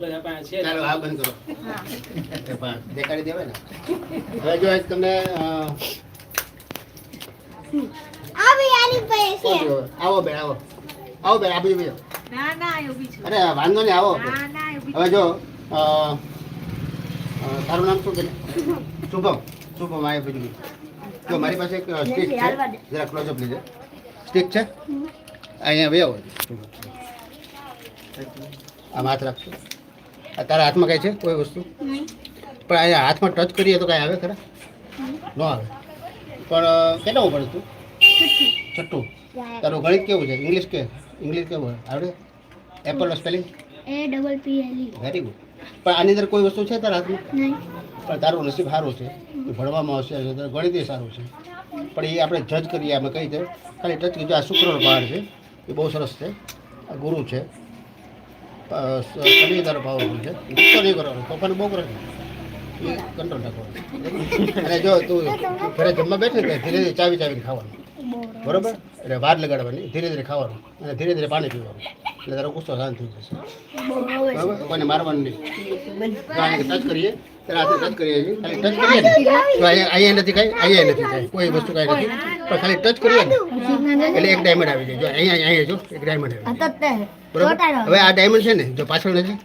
ચાલો આ બંધ કરો. દેખાડી દેવાય ને. હવે જો તમને આવો બેન આવો આવો બેન આપી દો. અરે વાંધો નહીં આવો. હવે જો તારું નામ શું છે? શુભમ. શુભમ આ બધું જો મારી પાસે એક સ્ટીક છે, જરા ક્લોઝઅપ લીધે સ્ટીક છે અહીંયા બે આવો. આમ હાથ રાખજો. તારા હાથમાં કઈ છે કોઈ વસ્તુ? પણ અહીંયા હાથમાં ટચ કરીએ તો કાંઈ આવે ખરા? ન આવે. પણ કેટલા પડે તું? છઠ્ઠું. તારું ગણિત કેવું છે? ઇંગ્લિશ કેવું આવડે? એપલનો સ્પેલિંગ? APPLE. Very good. પણ આની અંદર કોઈ વસ્તુ છે તારા હાથમાં? નહીં. પણ તારું નસીબ સારું છે, ભણવામાં હોશિયાર છે, ગણિત સારું છે. પણ એ આપણે જજ કરીએ, અમે કહી દે ખાલી ટચ કીધું. આ શુક્રનો પહાડ છે, એ બહુ સરસ છે. આ ગુરુ છે, શનિ તારો પાવરફુલ છે. ગુસ્સો નહીં કરવાનો, તોફાન બહુ કરે એ કંટ્રોલ રાખવાનો. અને જો તું ઘરે જમવા બેઠે ને ધીરે ધીરે ચાવીને ખાવાનું, બરોબર? એટલે વાર લગાડવાની, ધીરે ધીરે ખાવાનું અને ધીરે ધીરે પાણી પીવાનું, એટલે તારો ગુસ્સો શાંત થઈ જશે. બરાબર? કોઈને મારવાનું નહીં. ટચ કરીએ ત્યારે હાથે ટચ કરીએ છીએ, ખાલી ટચ કરીએ ને તો અહીંયા નથી કાંઈ, અહીંયા નથી કાંઈ, કોઈ વસ્તુ કાંઈ નથી. પણ ખાલી ટચ કરીએ ને એટલે એક ડાયમંડ આવી જાય. જો અહીંયા જો એક ડાયમંડ આવી જાય. બરોબર? હવે આ ડાયમંડ છે ને જો પાછળ નથી